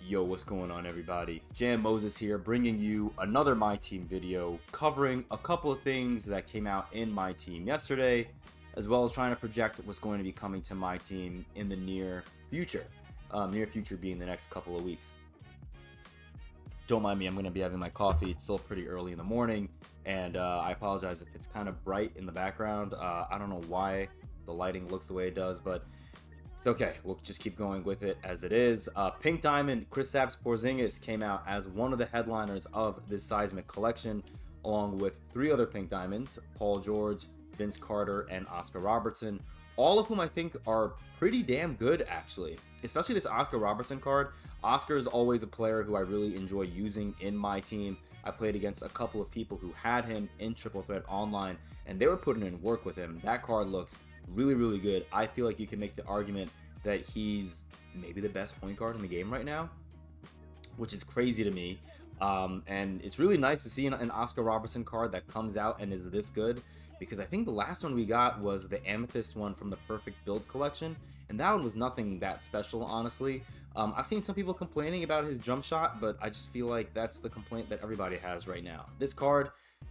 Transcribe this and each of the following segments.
Yo, what's going on, everybody? Jam Moses here, bringing you another MyTeam video covering a couple of things that came out in MyTeam yesterday, as well as trying to project what's going to be coming to MyTeam in the near future. Near future being the next couple of weeks. Don't mind me, I'm going to be having my coffee. It's still pretty early in the morning, and I apologize if it's kind of bright in the background. I don't know why the lighting looks the way it does, but it's okay. We'll just keep going with it as it is. Pink Diamond Kristaps Porzingis came out as one of the headliners of this seismic collection, along with 3 other Pink Diamonds, Paul George, Vince Carter, and Oscar Robertson, all of whom I think are pretty damn good, actually. Especially this Oscar Robertson card. Oscar is always a player who I really enjoy using in my team. I played against a couple of people who had him in Triple Threat Online, and they were putting in work with him. That card looks really good. I feel like you can make the argument that he's maybe the best point guard in the game right now, which is crazy to me. And it's really nice to see an Oscar Robertson card that comes out and is this good, because I think the last one we got was the Amethyst one from the Perfect Build collection, and that one was nothing that special, honestly. I've seen some people complaining about his jump shot, but I just feel like that's the complaint that everybody has right now. This card,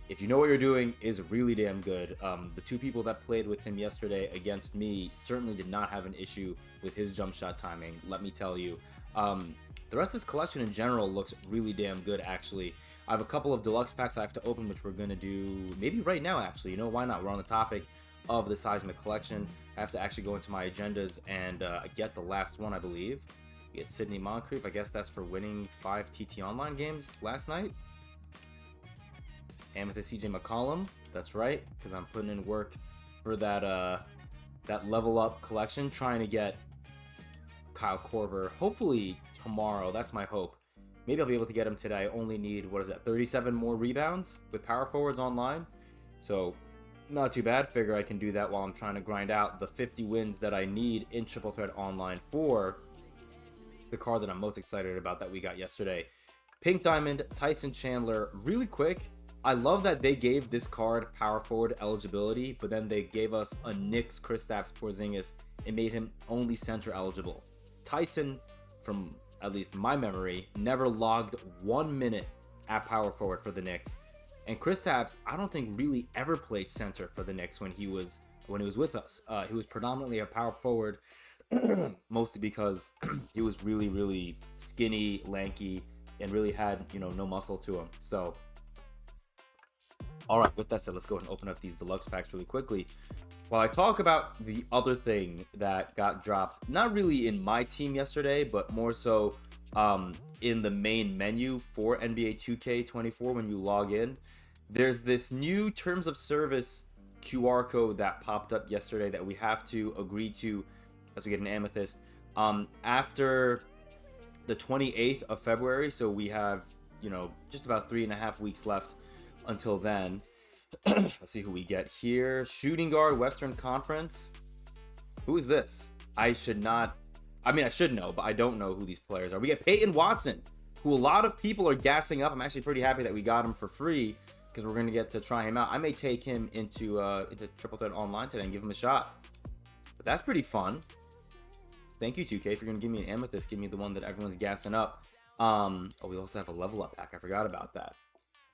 if you know what you're doing, is really damn good. The 2 people that played with him yesterday against me certainly did not have an issue with his jump shot timing, let me tell you. The rest of this collection in general looks really damn good, actually. I have a couple of deluxe packs I have to open, which we're going to do maybe right now, actually. You know, why not? We're on the topic of the seismic collection. I have to actually go into my agendas and get the last one, I believe. Get Sidney Moncrief. I guess that's for winning 5 TT Online games last night. Amethyst CJ McCollum, that's right, because I'm putting in work for that level up collection, trying to get Kyle Korver hopefully tomorrow. That's my hope. Maybe I'll be able to get him today. I only need, 37 more rebounds with power forwards online, so not too bad. Figure I can do that while I'm trying to grind out the 50 wins that I need in Triple Threat Online for the card that I'm most excited about that we got yesterday. Pink Diamond Tyson Chandler. Really quick, I love that they gave this card power forward eligibility, but then they gave us a Knicks Kristaps Porzingis and made him only center eligible. Tyson, from at least my memory, never logged 1 minute at power forward for the Knicks. And Kristaps, I don't think really ever played center for the Knicks when he was with us. He was predominantly a power forward, mostly because he was really skinny, lanky, and really had, no muscle to him. So all right, with that said, let's go ahead and open up these deluxe packs really quickly. While I talk about the other thing that got dropped, not really in my team yesterday, but more so in the main menu for NBA 2K24 when you log in, there's this new terms of service QR code that popped up yesterday that we have to agree to as we get an Amethyst after the 28th of February. So we have, just about 3.5 weeks left until then. Let's see who we get here. Shooting guard, Western Conference. Who is this? I should know, but I don't know who these players are. We get Peyton Watson, who a lot of people are gassing up. I'm actually pretty happy that we got him for free, because we're going to get to try him out. I may take him into Triple Threat Online today and give him a shot. But that's pretty fun. Thank you, 2K, if you're going to give me an Amethyst. Give me the one that everyone's gassing up. We also have a level up pack. I forgot about that.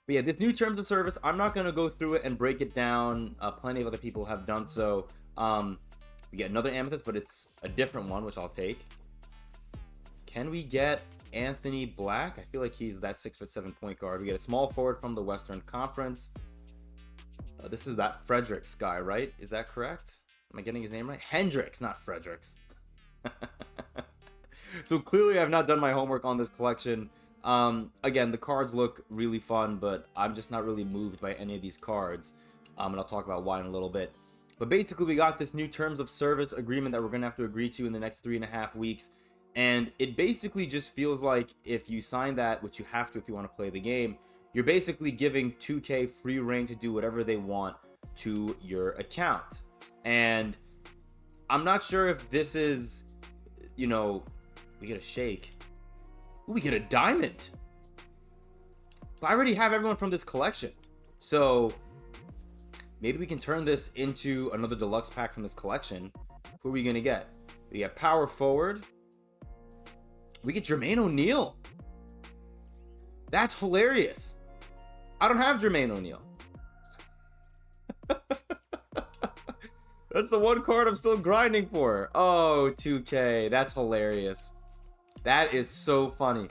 But yeah, this new terms of service, I'm not going to go through it and break it down. Plenty of other people have done so. We get another Amethyst, but it's a different one, which I'll take. Can we get Anthony Black? I feel like he's that 6'7" point guard. We get a small forward from the Western Conference. This is that Fredericks guy, right? Is that correct? Am I getting his name right? Hendricks, not Fredericks. So clearly I've not done my homework on this collection. Again, the cards look really fun, but I'm just not really moved by any of these cards. And I'll talk about why in a little bit. But basically, we got this new terms of service agreement that we're going to have to agree to in the next 3.5 weeks. And it basically just feels like if you sign that, which you have to if you want to play the game, you're basically giving 2K free reign to do whatever they want to your account. And I'm not sure if this is, we get a shake. Ooh, we get a diamond. But I already have everyone from this collection. So maybe we can turn this into another deluxe pack from this collection. Who are we going to get? We get power forward. We get Jermaine O'Neal. That's hilarious. I don't have Jermaine O'Neal. That's the one card I'm still grinding for. Oh, 2K. That's hilarious. That is so funny.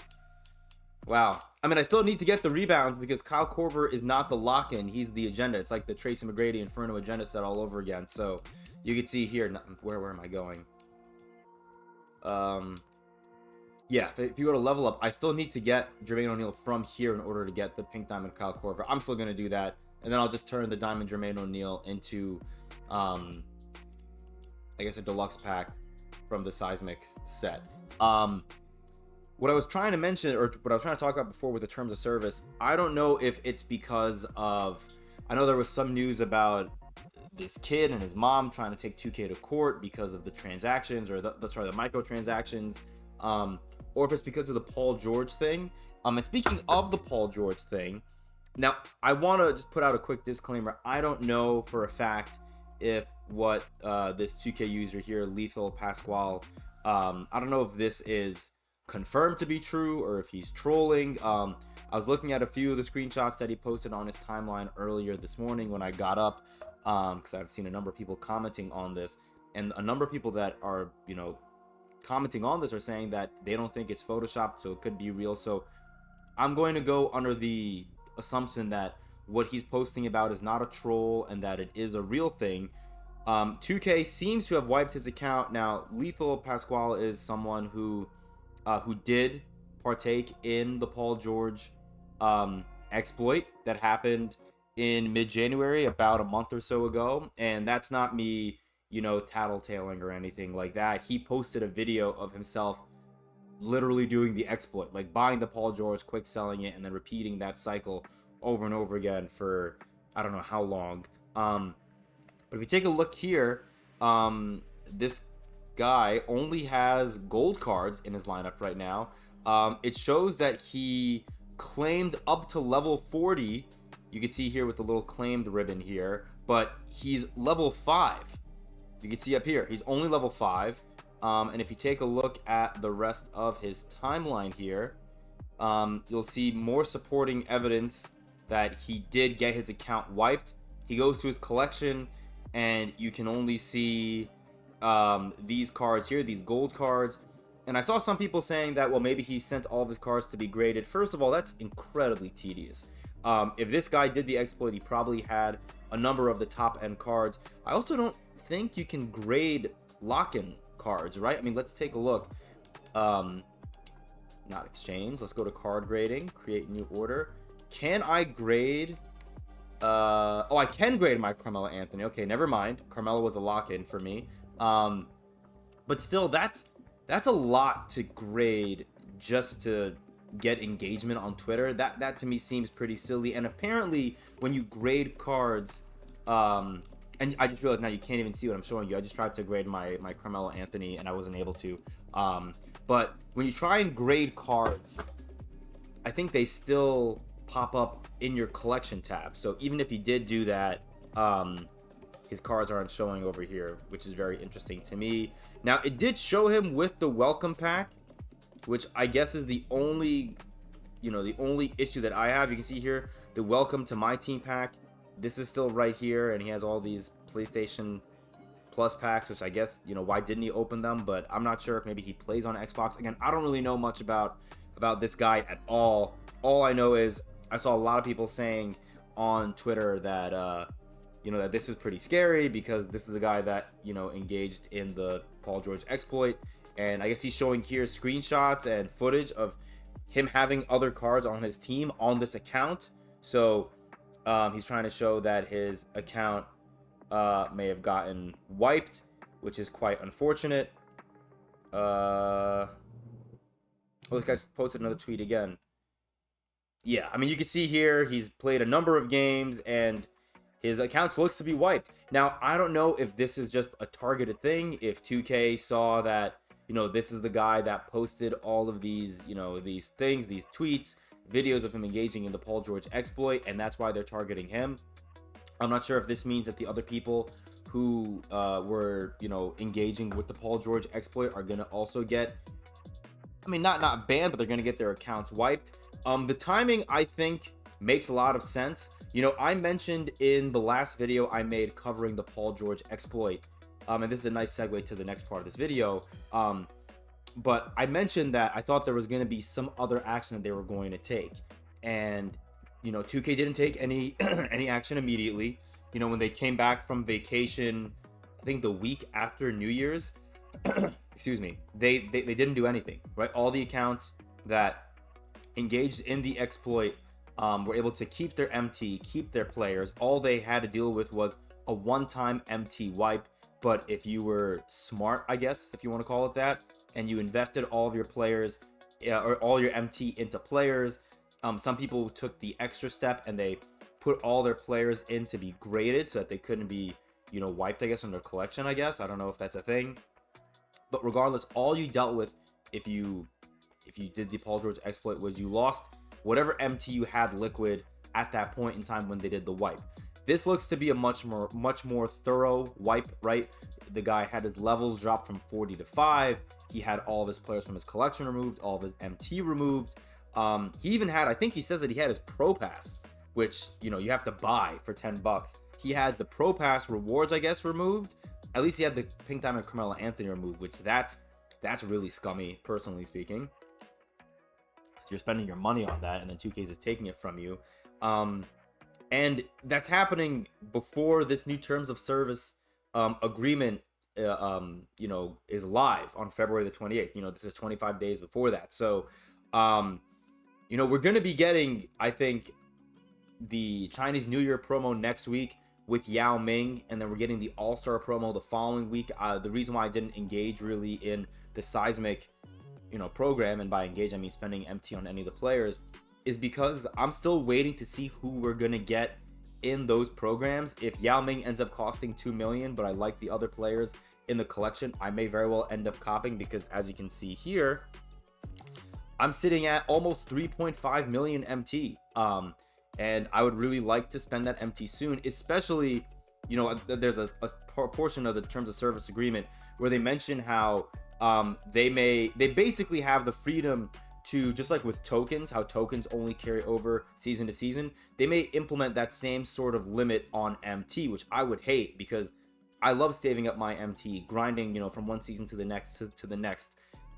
Wow. I mean, I still need to get the rebounds because Kyle Korver is not the lock-in. He's the agenda. It's like the Tracy McGrady Inferno agenda set all over again. So you can see here. Where am I going? Yeah, if you go to level up, I still need to get Jermaine O'Neal from here in order to get the pink diamond Kyle Korver. I'm still going to do that. And then I'll just turn the diamond Jermaine O'Neal into, I guess, a deluxe pack from the Seismic set. What I was trying to mention, or what I was trying to talk about before with the terms of service, I don't know if it's because of, I know there was some news about this kid and his mom trying to take 2K to court because of the transactions, or the microtransactions, or if it's because of the Paul George thing. And speaking of the Paul George thing, now I want to just put out a quick disclaimer. I don't know for a fact if what this 2K user here, Lethal Pasquale, I don't know if this is confirmed to be true or if he's trolling. I was looking at a few of the screenshots that he posted on his timeline earlier this morning when I got up, because I've seen a number of people commenting on this, and a number of people that are, you know, commenting on this are saying that they don't think it's photoshopped, so it could be real. So I'm going to go under the assumption that what he's posting about is not a troll and that it is a real thing. 2K seems to have wiped his account. Now, Lethal Pasquale is someone who did partake in the Paul George exploit that happened in mid-January, about a month or so ago. And that's not me, you know, tattletaling or anything like that. He posted a video of himself literally doing the exploit, like buying the Paul George, quick selling it, and then repeating that cycle over and over again for I don't know how long. But if we take a look here, this guy only has gold cards in his lineup right now. It shows that he claimed up to level 40. You can see here with the little claimed ribbon here, but he's level 5. You can see up here, he's only level 5. And if you take a look at the rest of his timeline here, you'll see more supporting evidence that he did get his account wiped. He goes to his collection, and you can only see these cards here, these gold cards. And I saw some people saying that, well, maybe he sent all of his cards to be graded. First of all, that's incredibly tedious. If this guy did the exploit, he probably had a number of the top-end cards. I also don't think you can grade lock-in cards, right? I mean, let's take a look. Not exchange. Let's go to card grading, create new order. Can I grade... oh, I can grade my Carmelo Anthony. Okay, never mind. Carmelo was a lock-in for me. But still, that's a lot to grade just to get engagement on Twitter. That to me seems pretty silly. And apparently, when you grade cards, and I just realized now you can't even see what I'm showing you. I just tried to grade my Carmelo Anthony, and I wasn't able to. But when you try and grade cards, I think they still pop up in your collection tab. So even if he did do that, his cards aren't showing over here, which is very interesting to me. Now, it did show him with the welcome pack, which I guess is the only, the only issue that I have. You can see here, the welcome to MyTeam pack. This is still right here, and he has all these PlayStation Plus packs, which I guess, why didn't he open them? But I'm not sure if maybe he plays on Xbox. Again, I don't really know much about this guy at all. All I know is I saw a lot of people saying on Twitter that, that this is pretty scary because this is a guy that, engaged in the Paul George exploit. And I guess he's showing here screenshots and footage of him having other cards on his team on this account. So he's trying to show that his account may have gotten wiped, which is quite unfortunate. Oh, this guy's posted another tweet again. Yeah, I mean, you can see here he's played a number of games and his account looks to be wiped. Now, I don't know if this is just a targeted thing, if 2K saw that, this is the guy that posted all of these, these things, these tweets, videos of him engaging in the Paul George exploit, and that's why they're targeting him. I'm not sure if this means that the other people who were, engaging with the Paul George exploit are going to also get I mean, not banned, but they're going to get their accounts wiped. The timing, I think, makes a lot of sense. You know, I mentioned in the last video I made covering the Paul George exploit, and this is a nice segue to the next part of this video. But I mentioned that I thought there was going to be some other action that they were going to take, and you know, 2K didn't take any any action immediately. You know, when they came back from vacation, I think the week after New Year's, excuse me, they didn't do anything, right? All the accounts that engaged in the exploit were able to keep their MT, keep their players. All they had to deal with was a one-time MT wipe. But if you were smart, I guess, if you want to call it that, and you invested all of your players or all your MT into players, some people took the extra step and they put all their players in to be graded so that they couldn't be, you know, wiped, I guess, from their collection, I guess. I don't know if that's a thing. But regardless, all you dealt with if you did the Paul George exploit was you lost whatever MT you had liquid at that point in time when they did the wipe. This looks to be a much more thorough wipe, right? The guy had his levels dropped from 40 to 5. He had all of his players from his collection removed, all of his MT removed. He even had, I think he says that he had his Pro Pass, which, you know, you have to buy for $10. He had the Pro Pass rewards, I guess, removed. At least he had the Pink Diamond Carmelo Anthony removed, which that's really scummy, personally speaking. You're spending your money on that, and then 2K is taking it from you. And that's happening before this new terms of service agreement, you know, is live on February the 28th. You know, this is 25 days before that. So, you know, we're going to be getting, I think, the Chinese New Year promo next week with Yao Ming, and then we're getting the All-Star promo the following week. The reason why I didn't engage really in the Seismic, you know, program, and by engage I mean spending MT on any of the players, is because I'm still waiting to see who we're gonna get in those programs. If Yao Ming ends up costing 2 million, but I like the other players in the collection, I may very well end up copying, because as you can see here, I'm sitting at almost 3.5 million MT. And I would really like to spend that MT soon, especially, you know, there's a portion of the terms of service agreement where they mention how they basically have the freedom to, just like with tokens, how tokens only carry over season to season, they may implement that same sort of limit on MT, which I would hate, because I love saving up my MT, grinding, you know, from one season to the next to the next,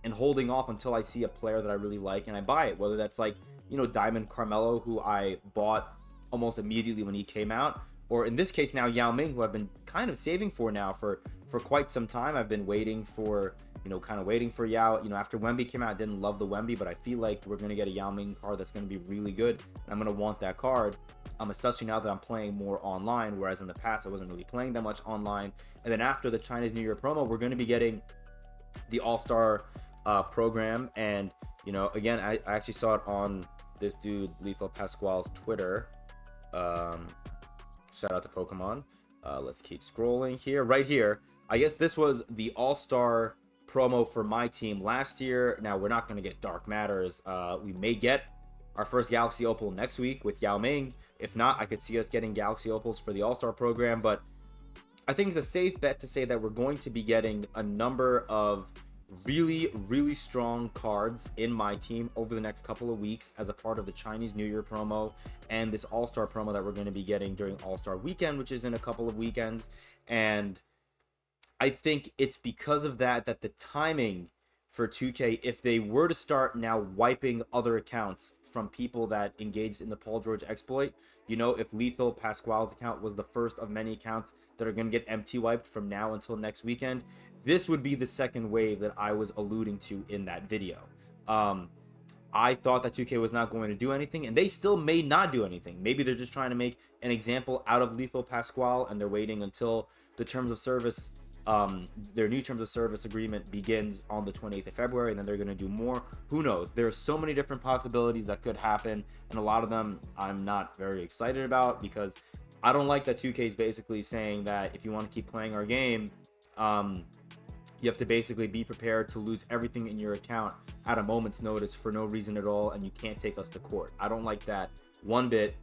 and holding off until I see a player that I really like and I buy it, whether that's like, you know, Diamond Carmelo, who I bought almost immediately when he came out, or in this case now Yao Ming, who I've been kind of saving for now for quite some time. I've been waiting for, you know, kind of waiting for Yao. You know, after Wemby came out, I didn't love the Wemby, but I feel like we're going to get a Yao Ming card that's going to be really good, and I'm going to want that card, especially now that I'm playing more online, whereas in the past I wasn't really playing that much online. And then after the Chinese New Year promo, we're going to be getting the All-Star program, and, you know, again, I actually saw it on this dude Lethal Pasquale's Twitter. Shout out to Pokemon. Let's keep scrolling here. Right here, I guess this was the All-Star promo for MyTeam last year. Now, we're not going to get Dark Matters. We may get our first Galaxy Opal next week with Yao Ming. If not, I could see us getting Galaxy Opals for the All-Star program, but I think it's a safe bet to say that we're going to be getting a number of really strong cards in MyTeam over the next couple of weeks as a part of the Chinese New Year promo and this All-Star promo that we're going to be getting during All-Star weekend, which is in a couple of weekends. And I think it's because of that the timing for 2K, if they were to start now wiping other accounts from people that engaged in the Paul George exploit, you know, if Lethal Pasquale's account was the first of many accounts that are going to get MT wiped from now until next weekend, this would be the second wave that I was alluding to in that video. I thought that 2K was not going to do anything, and they still may not do anything. Maybe they're just trying to make an example out of Lethal Pasquale, and they're waiting until the terms of service, their new terms of service agreement begins on the 28th of February, and then they're going to do more. Who knows? There's so many different possibilities that could happen, and a lot of them I'm not very excited about, because I don't like that 2K is basically saying that if you want to keep playing our game, you have to basically be prepared to lose everything in your account at a moment's notice for no reason at all, and you can't take us to court. I don't like that one bit,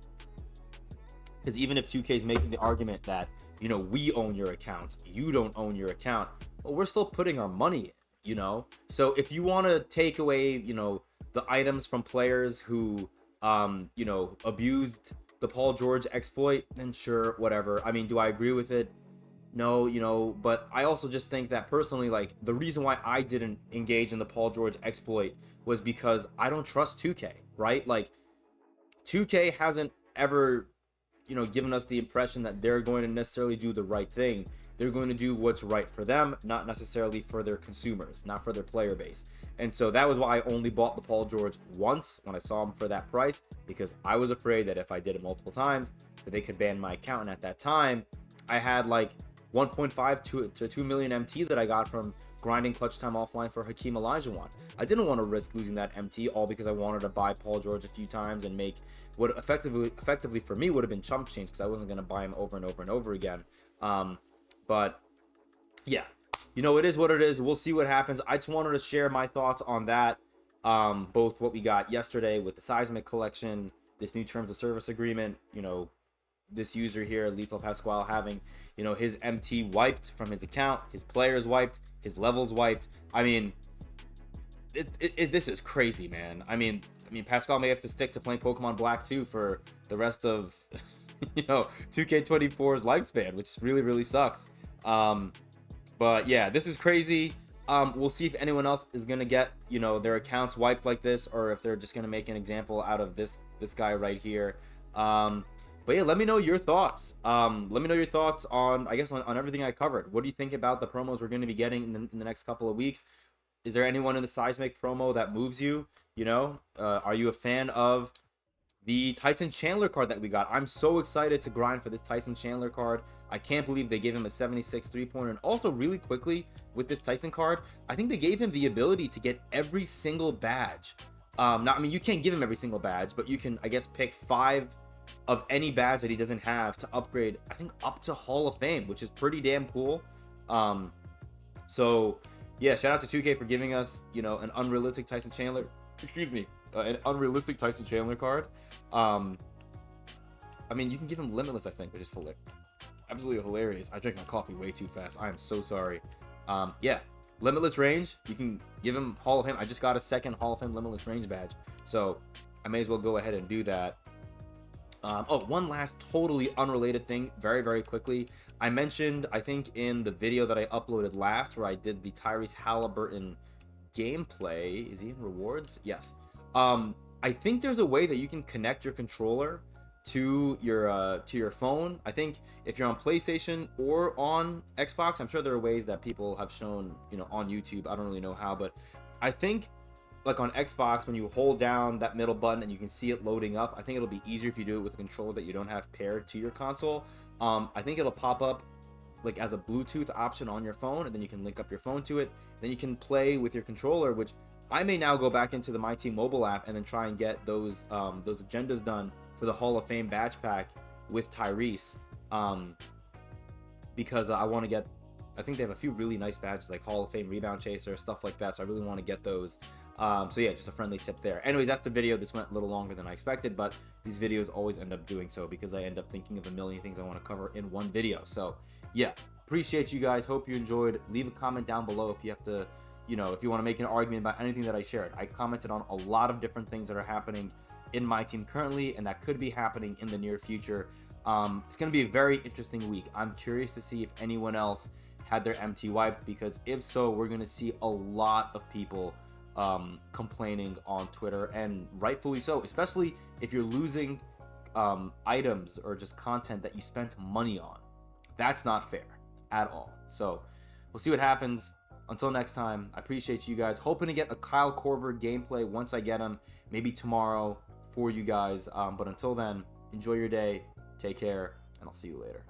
because even if 2K is making the argument that, you know, we own your accounts, you don't own your account, well, we're still putting our money in, you know? So if you want to take away, the items from players who, abused the Paul George exploit, then sure, whatever. I mean, do I agree with it? No, but I also just think that personally, like, the reason why I didn't engage in the Paul George exploit was because I don't trust 2K, right? Like, 2K hasn't ever, given us the impression that they're going to necessarily do the right thing. They're going to do what's right for them, not necessarily for their consumers, not for their player base. And so that was why I only bought the Paul George once when I saw him for that price, because I was afraid that if I did it multiple times, that they could ban my account. And at that time, I had like 1.5 to 2 million MT that I got from grinding clutch time offline for Hakeem Olajuwon. I didn't want to risk losing that MT all because I wanted to buy Paul George a few times and make what effectively for me would have been chump change, because I wasn't going to buy him over and over and over again. But yeah, it is what it is. We'll see what happens. I just wanted to share my thoughts on that. Both what we got yesterday with the Seismic collection, this new terms of service agreement, this user here, Lethal Pasquale, having, his MT wiped from his account, his players wiped, his levels wiped. I mean, this is crazy, man. I mean, Pascal may have to stick to playing Pokemon Black 2 for the rest of, 2K24's lifespan, which really, really sucks. But yeah, this is crazy. We'll see if anyone else is gonna get, their accounts wiped like this, or if they're just gonna make an example out of this guy right here. But yeah, let me know your thoughts. Let me know your thoughts on, I guess, on everything I covered. What do you think about the promos we're going to be getting in the next couple of weeks? Is there anyone in the Seismic promo that moves you? Are you a fan of the Tyson Chandler card that we got? I'm so excited to grind for this Tyson Chandler card. I can't believe they gave him a 76 3-pointer. And also, really quickly, with this Tyson card, I think they gave him the ability to get every single badge. You can't give him every single badge, but you can, I guess, pick 5 of any badge that he doesn't have to upgrade, I think, up to Hall of Fame, which is pretty damn cool. So yeah, shout out to 2K for giving us, an unrealistic Tyson Chandler, an unrealistic Tyson Chandler card. You can give him Limitless, I think, which is absolutely hilarious. I drank my coffee way too fast. I am so sorry. Yeah, Limitless range, you can give him Hall of Fame. I just got a second Hall of Fame Limitless range badge, so I may as well go ahead and do that. One last totally unrelated thing, very, very quickly. I mentioned, I think, in the video that I uploaded last, where I did the Tyrese Halliburton gameplay. Is he in rewards? Yes. I think there's a way that you can connect your controller to your phone. I think if you're on PlayStation or on Xbox, I'm sure there are ways that people have shown, on YouTube. I don't really know how, but I think, like on Xbox, when you hold down that middle button and you can see it loading up, I think it'll be easier if you do it with a controller that you don't have paired to your console. I think it'll pop up like as a Bluetooth option on your phone, and then you can link up your phone to it. Then you can play with your controller, which I may now go back into the MyTeam mobile app and then try and get those agendas done for the Hall of Fame badge pack with Tyrese, because I want to get, I think they have a few really nice badges like Hall of Fame Rebound Chaser, stuff like that, so I really want to get those. So yeah, just a friendly tip there. Anyway, that's the video. This went a little longer than I expected, but these videos always end up doing so because I end up thinking of a million things I want to cover in one video. So yeah, appreciate you guys. Hope you enjoyed. Leave a comment down below if you have to, if you want to make an argument about anything that I shared. I commented on a lot of different things that are happening in my team currently and that could be happening in the near future. It's going to be a very interesting week. I'm curious to see if anyone else had their MT wiped, because if so, we're going to see a lot of people complaining on Twitter, and rightfully so, especially if you're losing items or just content that you spent money on. That's not fair at all. So we'll see what happens. Until next time, I appreciate you guys. Hoping to get a Kyle Korver gameplay once I get him, maybe tomorrow for you guys. But until then, enjoy your day, take care, and I'll see you later.